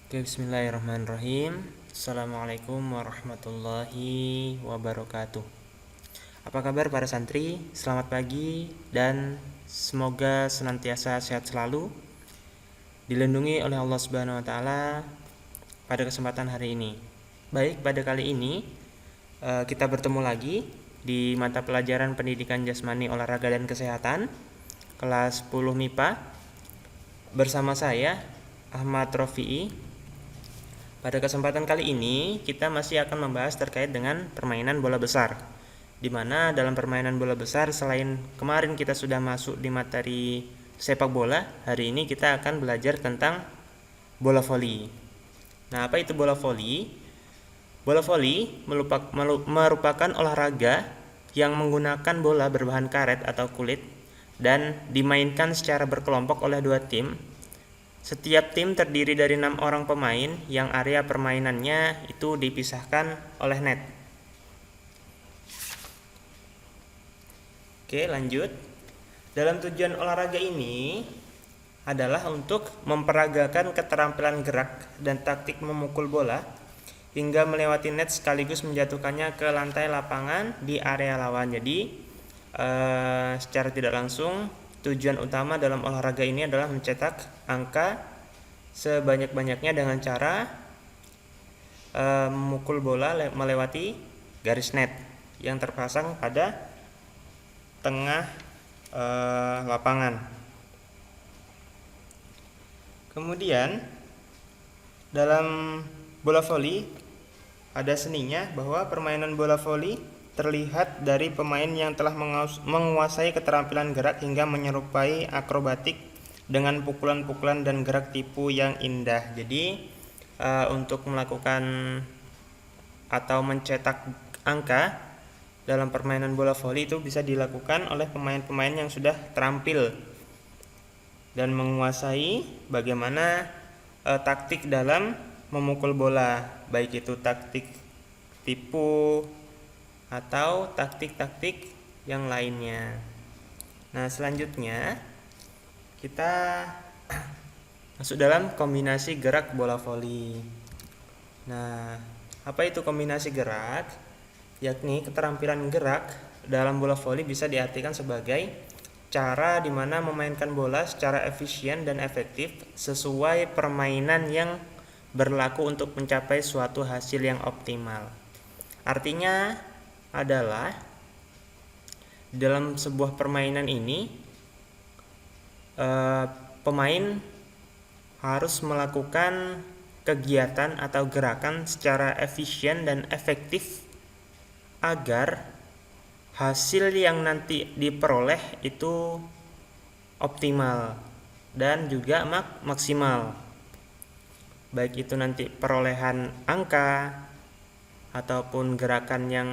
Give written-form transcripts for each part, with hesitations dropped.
Oke, bismillahirrahmanirrahim. Assalamualaikum warahmatullahi wabarakatuh. Apa kabar para santri? Selamat pagi dan semoga senantiasa sehat selalu, dilindungi oleh Allah Subhanahu wa taala pada kesempatan hari ini. Baik, pada kali ini kita bertemu lagi di mata pelajaran Pendidikan Jasmani, Olahraga dan Kesehatan kelas 10 MIPA bersama saya Ahmad Rofi'i. Pada kesempatan kali ini kita masih akan membahas terkait dengan permainan bola besar, di mana dalam permainan bola besar selain kemarin kita sudah masuk di materi sepak bola, hari ini kita akan belajar tentang bola voli. Nah, apa itu bola voli? Bola voli merupakan olahraga yang menggunakan bola berbahan karet atau kulit dan dimainkan secara berkelompok oleh dua tim. Setiap tim terdiri dari 6 orang pemain yang area permainannya itu dipisahkan oleh net. Oke, lanjut. Dalam tujuan olahraga ini adalah untuk memperagakan keterampilan gerak dan taktik memukul bola hingga melewati net sekaligus menjatuhkannya ke lantai lapangan di area lawan. Jadi secara tidak langsung tujuan utama dalam olahraga ini adalah mencetak angka sebanyak-banyaknya dengan cara memukul bola melewati garis net yang terpasang pada tengah lapangan. Kemudian dalam bola voli ada seninya bahwa permainan bola voli terlihat dari pemain yang telah menguasai keterampilan gerak hingga menyerupai akrobatik dengan pukulan-pukulan dan gerak tipu yang indah. Jadi untuk melakukan atau mencetak angka dalam permainan bola voli itu bisa dilakukan oleh pemain-pemain yang sudah terampil dan menguasai bagaimana taktik dalam memukul bola, baik itu taktik tipu atau taktik-taktik yang lainnya. Nah, selanjutnya kita masuk dalam kombinasi gerak bola voli. Nah, apa itu kombinasi gerak? Yakni keterampilan gerak dalam bola voli bisa diartikan sebagai cara di mana memainkan bola secara efisien dan efektif sesuai permainan yang berlaku untuk mencapai suatu hasil yang optimal. Artinya adalah dalam sebuah permainan ini pemain harus melakukan kegiatan atau gerakan secara efisien dan efektif agar hasil yang nanti diperoleh itu optimal dan juga maksimal, baik itu nanti perolehan angka ataupun gerakan yang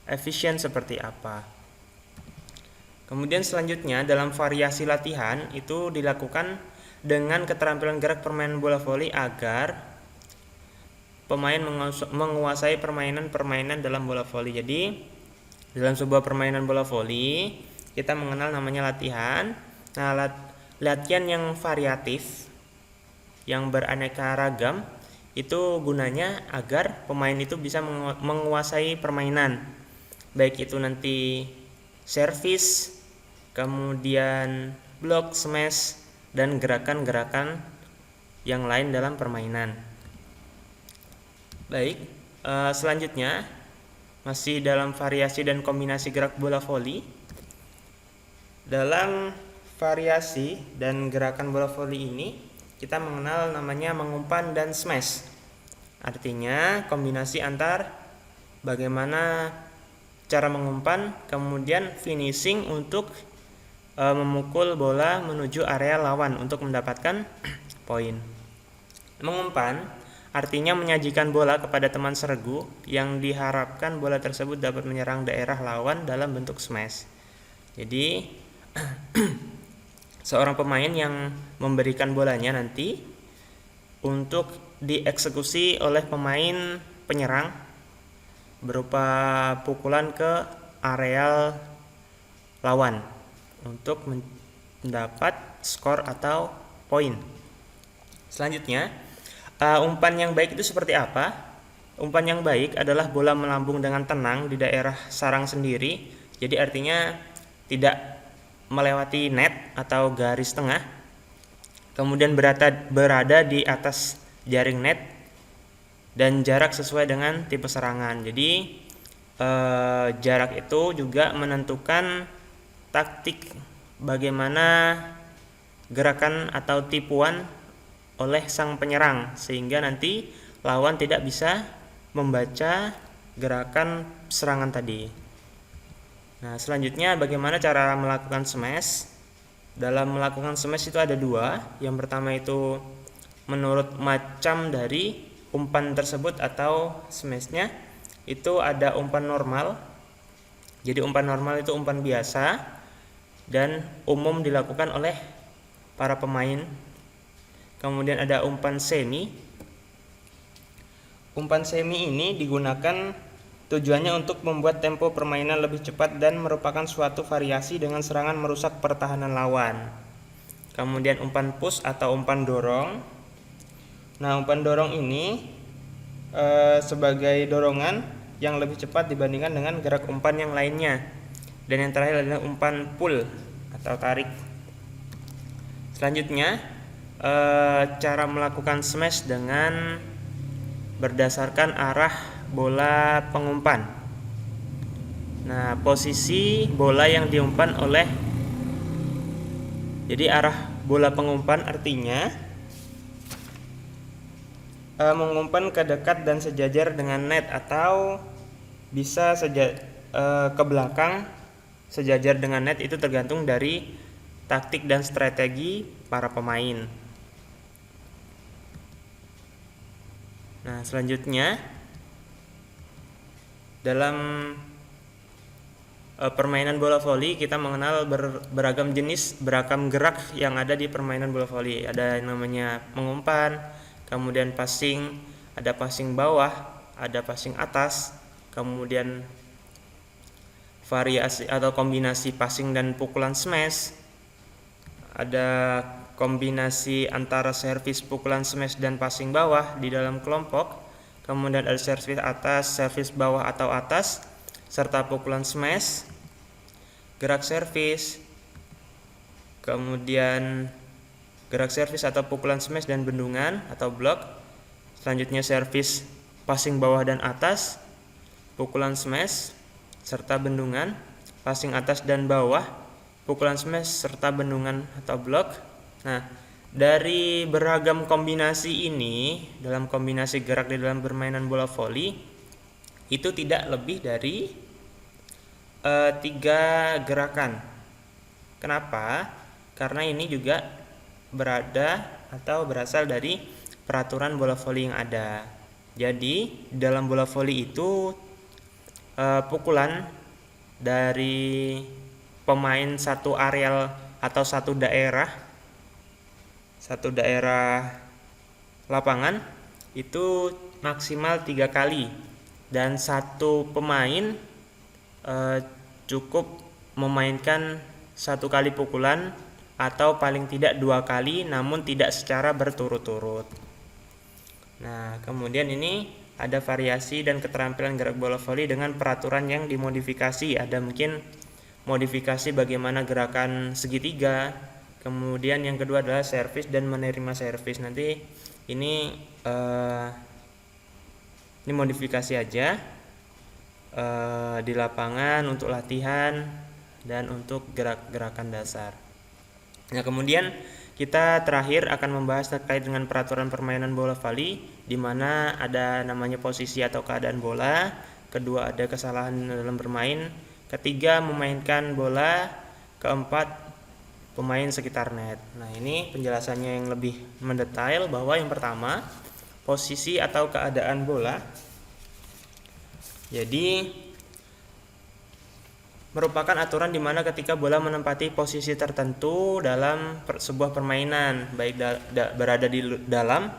efisien seperti apa. Kemudian selanjutnya dalam variasi latihan itu dilakukan dengan keterampilan gerak permainan bola voli agar pemain menguasai permainan-permainan dalam bola voli. Jadi dalam sebuah permainan bola voli kita mengenal namanya latihan. Nah, latihan yang variatif yang beraneka ragam itu gunanya agar pemain itu bisa menguasai permainan, baik itu nanti servis, kemudian blok, smash, dan gerakan-gerakan yang lain dalam permainan. Baik, selanjutnya masih dalam variasi dan kombinasi gerak bola voli. Dalam variasi dan gerakan bola voli ini kita mengenal namanya mengumpan dan smash. Artinya kombinasi antar bagaimana cara mengumpan kemudian finishing untuk memukul bola menuju area lawan untuk mendapatkan poin. Mengumpan artinya menyajikan bola kepada teman seregu yang diharapkan bola tersebut dapat menyerang daerah lawan dalam bentuk smash. Jadi seorang pemain yang memberikan bolanya nanti untuk dieksekusi oleh pemain penyerang berupa pukulan ke areal lawan untuk mendapat skor atau poin. Selanjutnya, umpan yang baik itu seperti apa? Umpan yang baik adalah bola melambung dengan tenang di daerah sarang sendiri. Jadi artinya tidak melewati net atau garis tengah. Kemudian berada di atas jaring net dan jarak sesuai dengan tipe serangan. Jadi jarak itu juga menentukan taktik bagaimana gerakan atau tipuan oleh sang penyerang, sehingga nanti lawan tidak bisa membaca gerakan serangan tadi. Nah, selanjutnya bagaimana cara melakukan smash? Dalam melakukan smash itu ada dua. Yang pertama itu menurut macam dari umpan tersebut atau smashnya. Itu ada umpan normal. Jadi umpan normal itu umpan biasa dan umum dilakukan oleh para pemain. Kemudian ada umpan semi. Umpan semi ini digunakan tujuannya untuk membuat tempo permainan lebih cepat dan merupakan suatu variasi dengan serangan merusak pertahanan lawan. Kemudian umpan push atau umpan dorong. Nah, umpan dorong ini sebagai dorongan yang lebih cepat dibandingkan dengan gerak umpan yang lainnya. Dan yang terakhir adalah umpan pull atau tarik. Selanjutnya, cara melakukan smash dengan berdasarkan arah bola pengumpan. Nah, posisi bola yang diumpan oleh, jadi arah bola pengumpan artinya mengumpan ke dekat dan sejajar dengan net, atau bisa ke belakang sejajar dengan net. Itu tergantung dari taktik dan strategi para pemain. Nah, selanjutnya dalam permainan bola voli kita mengenal beragam jenis, beragam gerak yang ada di permainan bola voli. Ada yang namanya mengumpan, kemudian passing, ada passing bawah, ada passing atas, kemudian variasi atau kombinasi passing dan pukulan smash, ada kombinasi antara servis, pukulan smash dan passing bawah di dalam kelompok, kemudian ada servis atas, servis bawah atau atas, serta pukulan smash, gerak servis, kemudian gerak servis atau pukulan smash dan bendungan atau blok. Selanjutnya servis, passing bawah dan atas, pukulan smash serta bendungan, passing atas dan bawah, pukulan smash serta bendungan atau blok. Nah, dari beragam kombinasi ini, dalam kombinasi gerak di dalam permainan bola voli itu tidak lebih dari 3 gerakan. Kenapa? Karena ini juga berasal dari peraturan bola voli yang ada. Jadi dalam bola voli itu pukulan dari pemain satu areal atau satu daerah lapangan itu maksimal 3 kali, dan satu pemain cukup memainkan 1 kali pukulan atau paling tidak 2 kali, namun tidak secara berturut-turut. Nah, kemudian ini ada variasi dan keterampilan gerak bola voli dengan peraturan yang dimodifikasi. Ada mungkin modifikasi bagaimana gerakan segitiga. Kemudian yang kedua adalah servis dan menerima servis. Nanti ini modifikasi aja di lapangan untuk latihan dan untuk gerak-gerakan dasar. Nah, kemudian kita terakhir akan membahas terkait dengan peraturan permainan bola voli, di mana ada namanya posisi atau keadaan bola, kedua ada kesalahan dalam bermain, ketiga memainkan bola, keempat pemain sekitar net. Nah, ini penjelasannya yang lebih mendetail, bahwa yang pertama posisi atau keadaan bola. Jadi merupakan aturan di mana ketika bola menempati posisi tertentu dalam sebuah permainan, baik berada di dalam,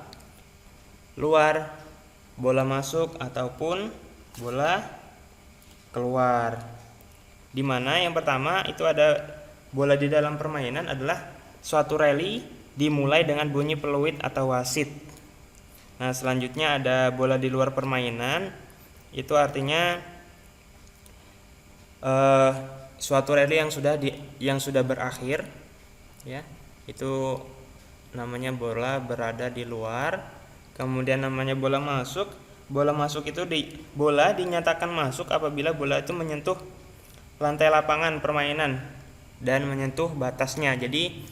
luar, bola masuk ataupun bola keluar. Di mana yang pertama itu ada bola di dalam permainan adalah suatu rally dimulai dengan bunyi peluit atau wasit. Nah, selanjutnya ada bola di luar permainan. Itu artinya suatu rally yang sudah berakhir, ya. Itu namanya bola berada di luar. Kemudian namanya bola masuk. Bola masuk itu bola dinyatakan masuk apabila bola itu menyentuh lantai lapangan permainan dan menyentuh batasnya. Jadi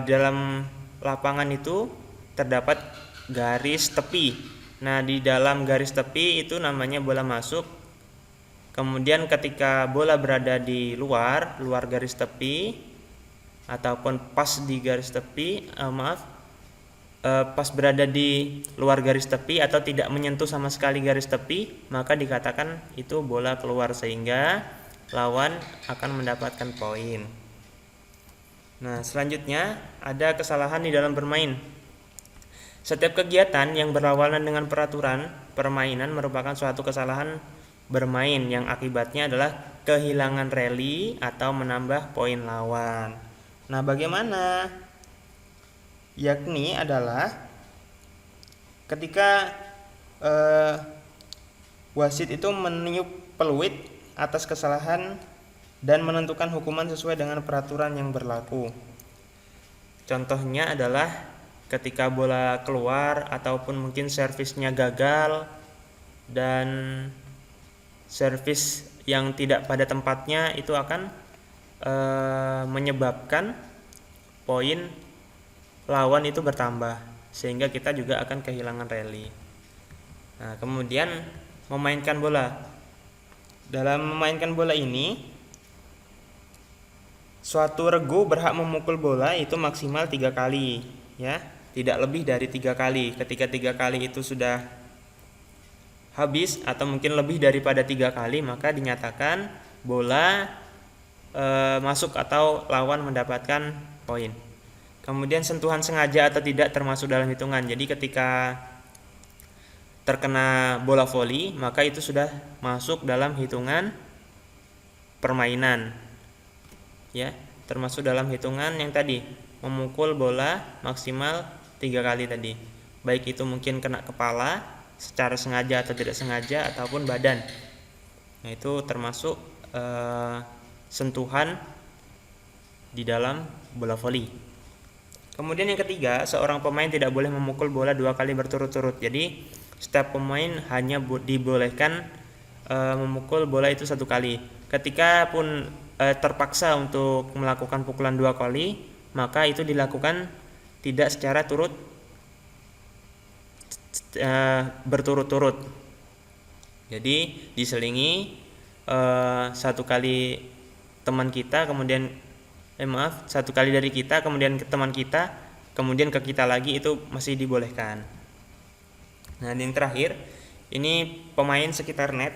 dalam lapangan itu terdapat garis tepi. Nah, di dalam garis tepi itu namanya bola masuk. Kemudian ketika bola berada di luar garis tepi ataupun pas di garis tepi, pas berada di luar garis tepi atau tidak menyentuh sama sekali garis tepi, maka dikatakan itu bola keluar sehingga lawan akan mendapatkan poin. Nah, selanjutnya ada kesalahan di dalam bermain. Setiap kegiatan yang berlawanan dengan peraturan permainan merupakan suatu kesalahan bermain yang akibatnya adalah kehilangan rally atau menambah poin lawan. Nah, bagaimana? Yakni adalah ketika wasit itu meniup peluit atas kesalahan dan menentukan hukuman sesuai dengan peraturan yang berlaku. Contohnya adalah ketika bola keluar ataupun mungkin servisnya gagal dan servis yang tidak pada tempatnya, itu akan menyebabkan poin lawan itu bertambah sehingga kita juga akan kehilangan rally. Nah, kemudian memainkan bola. Dalam memainkan bola ini, suatu regu berhak memukul bola itu maksimal 3 kali, ya, tidak lebih dari 3 kali. Ketika 3 kali itu sudah habis atau mungkin lebih daripada 3 kali, maka dinyatakan bola masuk atau lawan mendapatkan poin. Kemudian sentuhan sengaja atau tidak termasuk dalam hitungan. Jadi ketika terkena bola voli, maka itu sudah masuk dalam hitungan permainan, ya, termasuk dalam hitungan yang tadi memukul bola maksimal 3 kali tadi, baik itu mungkin kena kepala secara sengaja atau tidak sengaja ataupun badan. Nah, itu termasuk sentuhan di dalam bola voli. Kemudian yang ketiga, seorang pemain tidak boleh memukul bola 2 kali berturut-turut. Jadi setiap pemain hanya dibolehkan memukul bola itu 1 kali. Ketika pun terpaksa untuk melakukan pukulan 2 kali, maka itu dilakukan tidak secara berturut-turut. Jadi diselingi 1 kali teman kita, kemudian 1 kali dari kita, kemudian ke teman kita, kemudian ke kita lagi, itu masih dibolehkan. Nah, yang terakhir ini pemain sekitar net.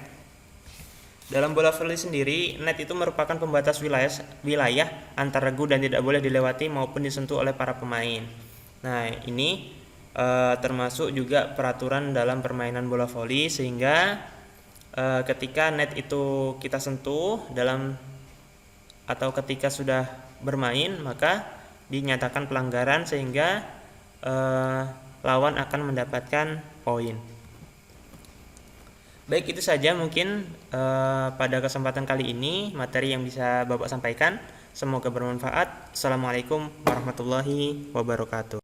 Dalam bola voli sendiri, net itu merupakan pembatas wilayah antar regu dan tidak boleh dilewati maupun disentuh oleh para pemain. Nah, ini termasuk juga peraturan dalam permainan bola voli, sehingga ketika net itu kita sentuh atau ketika sudah bermain, maka dinyatakan pelanggaran sehingga lawan akan mendapatkan poin. Baik, itu saja mungkin pada kesempatan kali ini materi yang bisa Bapak sampaikan. Semoga bermanfaat. Assalamualaikum warahmatullahi wabarakatuh.